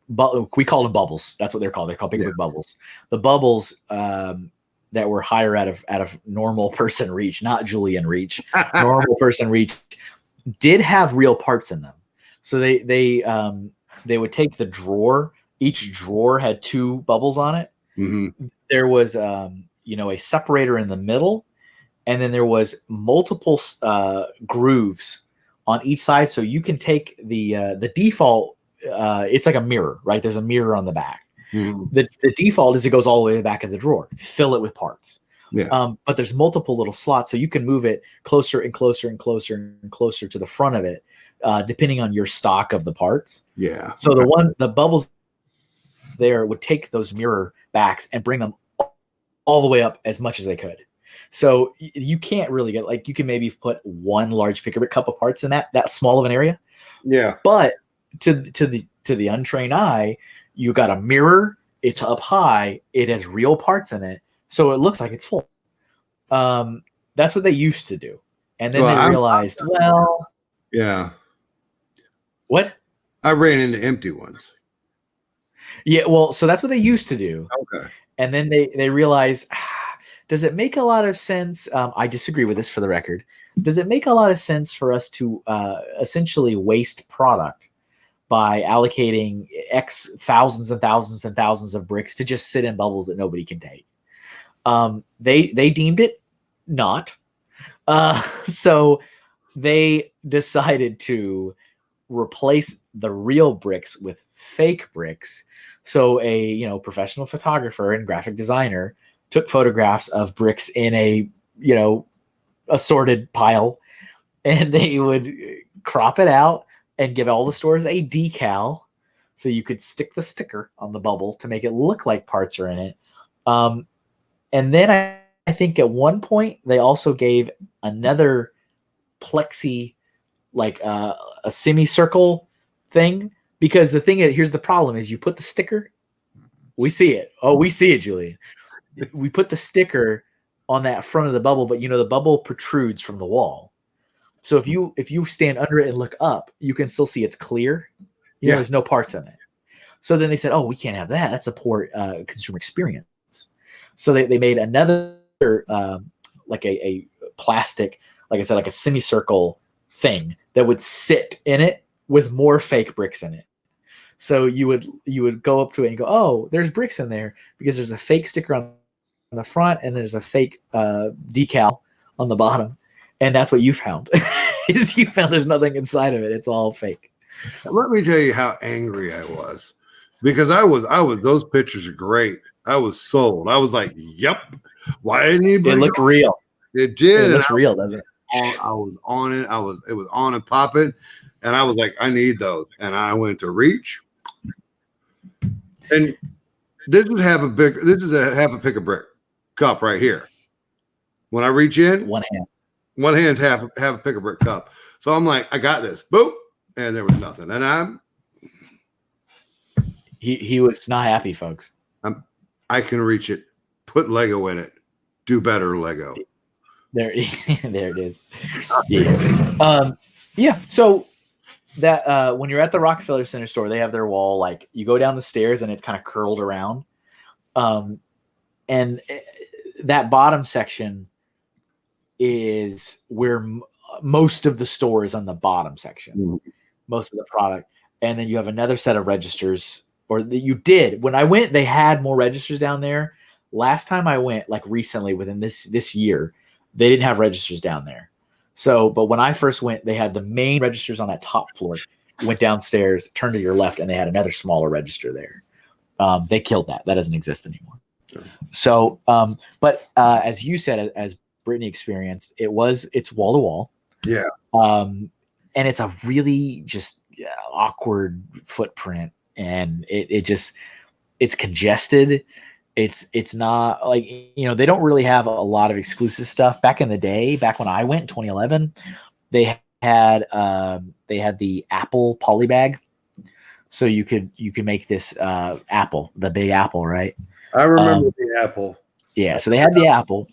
we call them bubbles. That's what they're called. They're called big bubbles. The bubbles that were higher out of normal person reach, not Julian reach, normal person reach, did have real parts in them. So they would take the drawer. Each drawer had 2 bubbles on it. Mm-hmm. There was a separator in the middle, and then there was multiple grooves on each side. So you can take the default. It's like a mirror, right? There's a mirror on the back. Mm-hmm. The default is it goes all the way to the back of the drawer. Fill it with parts. Yeah. But there's multiple little slots, so you can move it closer and closer and closer and closer to the front of it, depending on your stock of the parts. Yeah. So the bubbles there would take those mirror backs and bring them all the way up as much as they could. So you can't really get, like, you can maybe put one large pick-a-brick cup of parts in that small of an area. Yeah. But to the untrained eye, you got a mirror, it's up high, it has real parts in it, so it looks like it's full. That's what they used to do. And then they realized, yeah. What? I ran into empty ones. Yeah, well, so that's what they used to do. Okay. And then they realized, does it make a lot of sense? I disagree with this, for the record. Does it make a lot of sense for us to essentially waste product by allocating X thousands and thousands and thousands of bricks to just sit in bubbles that nobody can take? They deemed it not. So they decided to replace the real bricks with fake bricks. So a professional photographer and graphic designer took photographs of bricks in a assorted pile, and they would crop it out and give all the stores a decal so you could stick the sticker on the bubble to make it look like parts are in it. And then I think at one point they also gave another plexi, like a semicircle thing, because the thing is, here's the problem: is you put the sticker We see it. Oh, we see it, Julian. We put the sticker on that front of the bubble, but the bubble protrudes from the wall. So if you stand under it and look up, you can still see it's clear. There's no parts in it. So then they said, oh, we can't have that. That's a poor consumer experience. So they made another like a plastic, like I said, like a semicircle thing that would sit in it with more fake bricks in it. So you would go up to it and go, oh, there's bricks in there because there's a fake sticker on the front and there's a fake decal on the bottom. And that's what you found. Is you found there's nothing inside of it. It's all fake. Let me tell you how angry I was, because I was those pictures are great. I was sold. I was like, yep. Why didn't anybody? It looked real. It did. It looks real, doesn't it? I was on it. It was on and popping. And I was like, I need those. And I went to reach. And this is half a pick a brick cup right here. When I reach in, one hand's half a pick a brick cup. So I'm like, I got this. Boop. And there was nothing. And he was not happy, folks. I can reach it. Put Lego in it. Do better, Lego. There it is. Yeah. So that when you're at the Rockefeller Center store, they have their wall, like you go down the stairs and it's kind of curled around. And that bottom section is where most of the store is on the bottom section, most of the product. And then you have another set of registers, or you did. When I went, they had more registers down there. Last time I went, like recently within this year, they didn't have registers down there. So, but when I first went, they had the main registers on that top floor. You went downstairs, turned to your left, and they had another smaller register there. They killed that. That doesn't exist anymore. So, but as you said, as Brittany experienced, it's wall to wall. Yeah. And it's a really just awkward footprint, and it's congested. It's not like, they don't really have a lot of exclusive stuff. Back in the day, back when I went in 2011, they had the Apple polybag. So you could make this apple, the big apple, right? I remember the Apple. Yeah, so they had the Apple.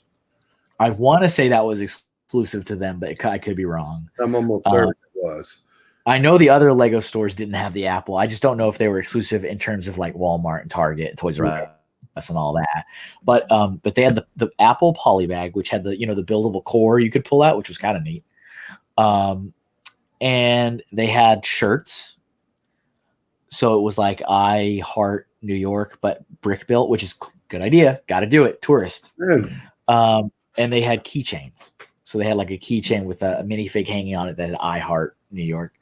I want to say that was exclusive to them, but I could be wrong. I'm almost certain it was. I know the other Lego stores didn't have the Apple. I just don't know if they were exclusive in terms of like Walmart and Target and Toys R Us and all that. But they had the Apple polybag, which had the the buildable core you could pull out, which was kind of neat. And they had shirts. So it was like I Heart New York, but brick built, which is good idea. Got to do it. Tourist. And they had keychains. So they had like a keychain with a minifig hanging on it that had I Heart New York.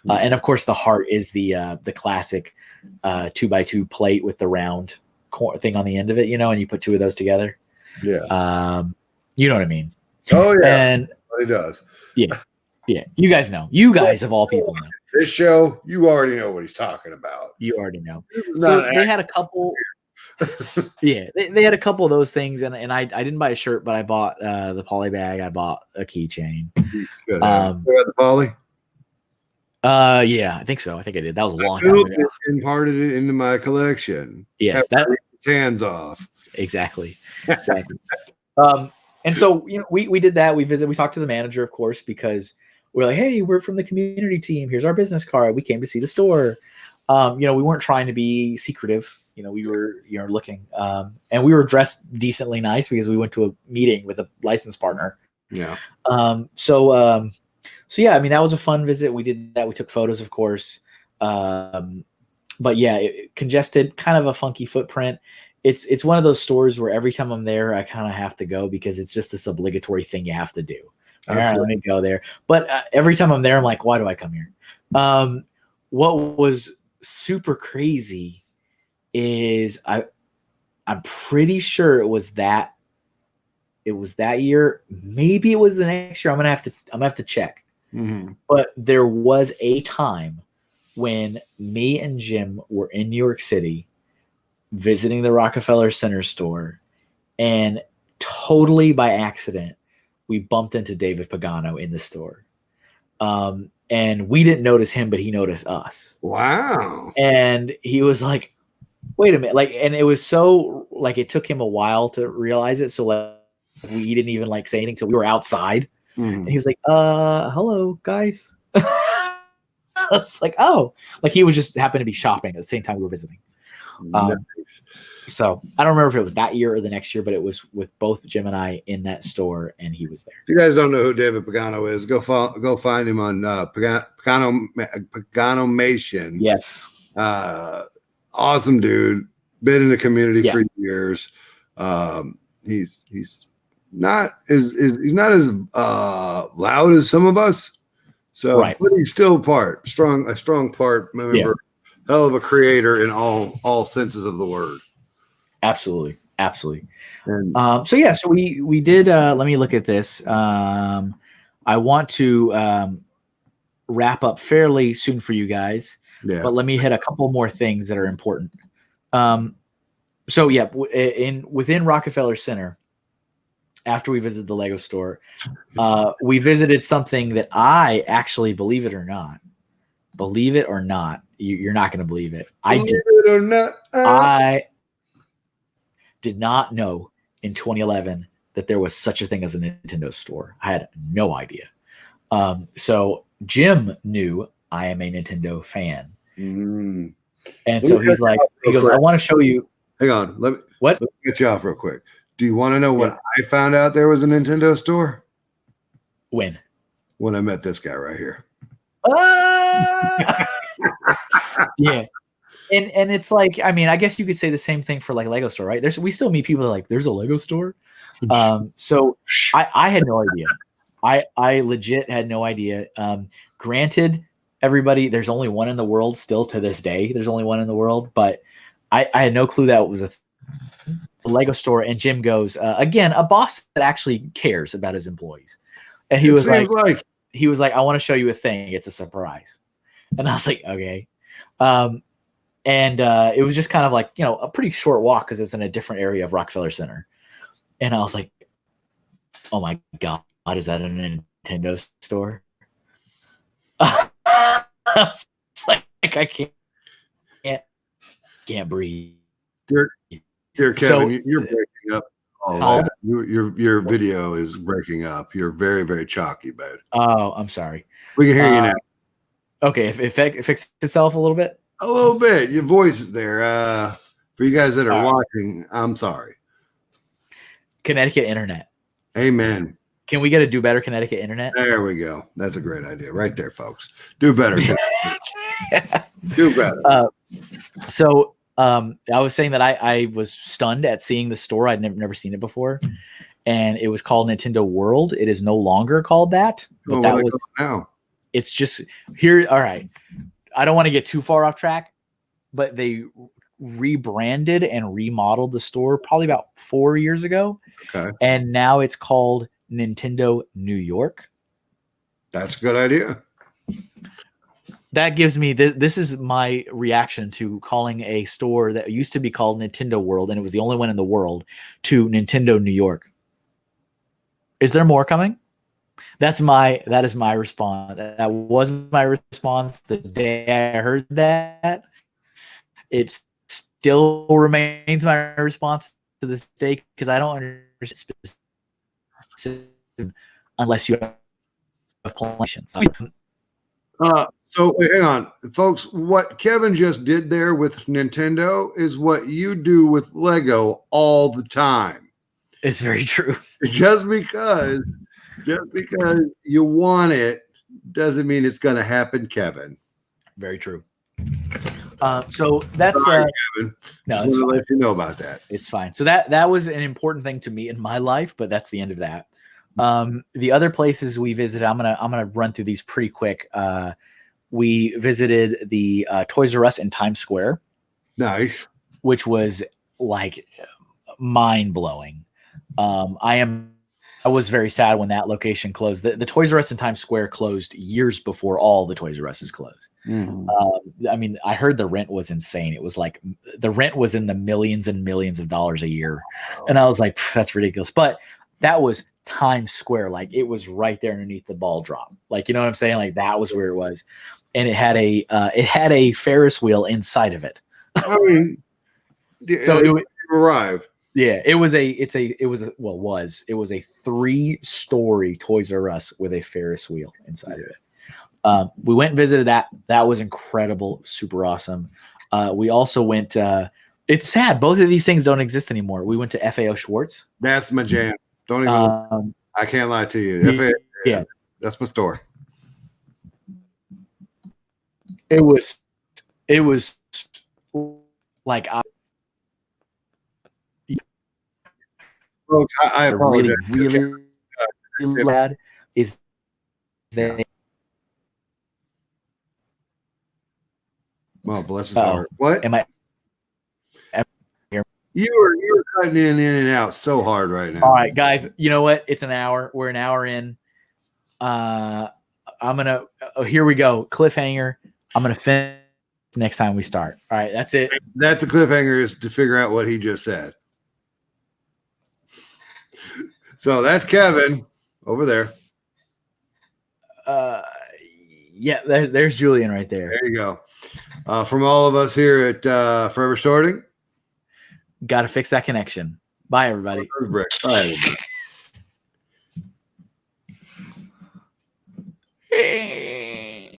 And of course the heart is the classic 2x2 plate with the round thing on the end of it, and you put two of those together. Yeah. You know what I mean? Oh yeah. And he does. Yeah. Yeah. You guys know. You guys of all people know. This show, you already know what he's talking about. You already know. So they had a couple. Yeah, they had a couple of those things, and I didn't buy a shirt, but I bought the poly bag. I bought a keychain. The poly? Yeah, I think so. I think I did. That was a long time ago. Imparted it into my collection. Yes, that hands off. Exactly. And so we did that. We talked to the manager, of course, because we're like, hey, we're from the community team. Here's our business card. We came to see the store. We weren't trying to be secretive. We were looking, and we were dressed decently nice because we went to a meeting with a license partner. Yeah. So yeah, I mean, that was a fun visit. We did that. We took photos, of course. But yeah, congested, kind of a funky footprint. It's one of those stores where every time I'm there, I kind of have to go because it's just this obligatory thing you have to do. All right, let me go there. But every time I'm there, I'm like, why do I come here? What was super crazy is I'm pretty sure it was that year. Maybe it was the next year. I'm gonna have to check. Mm-hmm. But there was a time when me and Jim were in New York City visiting the Rockefeller Center store, and totally by accident, we bumped into David Pagano in the store. And we didn't notice him, but he noticed us. Wow. And he was like, wait a minute, like, and it was so like it took him a while to realize it. So like he didn't even like say anything till we were outside, and he was like, hello guys." I was like, oh, like he was just happened to be shopping at the same time we were visiting. Nice. So I don't remember if it was that year or the next year, but it was with both Jim and I in that store, and he was there. If you guys don't know who David Pagano is, go find him on Paganomation. Yes. Awesome dude. Been in the community for years. He's not as loud as some of us. So but he's still a strong part member, hell of a creator in all senses of the word. Absolutely. And, so we did let me look at this. I want to wrap up fairly soon for you guys. Yeah. But let me hit a couple more things that are important. Within Rockefeller Center, after we visited the Lego store, we visited something that I actually, believe it or not, you're not going to believe it. I did not know in 2011 that there was such a thing as a Nintendo store. I had no idea. So Jim knew I am a Nintendo fan. And so he goes, I want to show you. Hang on. Let me get you off real quick. Do you want to know when I found out there was a Nintendo store? When I met this guy right here. Yeah. And it's like, I mean, I guess you could say the same thing for like Lego store, right? We still meet people that are like, there's a Lego store. So I had no idea. I legit had no idea. Granted, everybody, there's only one in the world still to this day. There's only one in the world, but I had no clue that it was the Lego store. And Jim goes, again, a boss that actually cares about his employees. And he was like, I want to show you a thing. It's a surprise. And I was like, okay. And it was just kind of like, a pretty short walk because it's in a different area of Rockefeller Center. And I was like, oh my God, is that a Nintendo store? I was like, I can't breathe. Dear Kevin, you're breaking up. Your video is breaking up. You're very, very chalky, bud. Oh, I'm sorry. We can hear you now. Okay, if it fixed itself a little bit. A little bit. Your voice is there. For you guys that are watching, I'm sorry. Connecticut internet. Amen. Can we get a do better Connecticut internet? There we go. That's a great idea right there, folks. Do better. Do better. I was saying that I was stunned at seeing the store. I'd never seen it before. And it was called Nintendo World. It is no longer called that. But that was now. It's just here. All right. I don't want to get too far off track, but they rebranded and remodeled the store probably about 4 years ago. Okay. And now it's called Nintendo New York. That's a good idea. That gives me this is my reaction to calling a store that used to be called Nintendo World, and it was the only one in the world, to Nintendo New York. Is there more coming? That is my response. That was my response the day I heard that. It still remains my response to this day because I don't understand unless you have patience. So hang on, folks. What Kevin just did there with Nintendo is what you do with Lego all the time. It's very true. Just because you want it doesn't mean it's going to happen, Kevin. Very true. So that's Sorry, Kevin. No, just want to let you know about that. It's fine. So that was an important thing to me in my life, but that's the end of that. The other places we visited, I'm gonna run through these pretty quick. We visited the Toys R Us in Times Square. Nice. Which was like mind blowing. I was very sad when that location closed. The Toys R Us in Times Square closed years before all the Toys R Us closed. Mm-hmm. I mean, I heard the rent was insane. It was like the rent was in the millions and millions of dollars a year. And I was like, that's ridiculous. But that was Times Square. Like it was right there underneath the ball drop. Like, you know what I'm saying? Like that was where it was. And it had a Ferris wheel inside of it. I mean, So it arrive. Yeah, it was a 3-story Toys R Us with a Ferris wheel inside of it. We went and visited that. That was incredible, super awesome. We also went. It's sad. Both of these things don't exist anymore. We went to FAO Schwartz. That's my jam. Don't even. I can't lie to you. Yeah, that's my store. It was like Folks, I apologize. Really glad is that. Well, bless his heart. What am I? You are cutting in and out so hard right now. All right, guys. You know what? It's an hour. We're an hour in. I'm gonna. Here we go. Cliffhanger. I'm gonna finish next time we start. All right, that's it. That's the cliffhanger, is to figure out what he just said. So that's Kevin over there. Yeah, there's Julian right there. There you go. From all of us here at Forever Sorting. Got to fix that connection. Bye, everybody. Bye, everybody.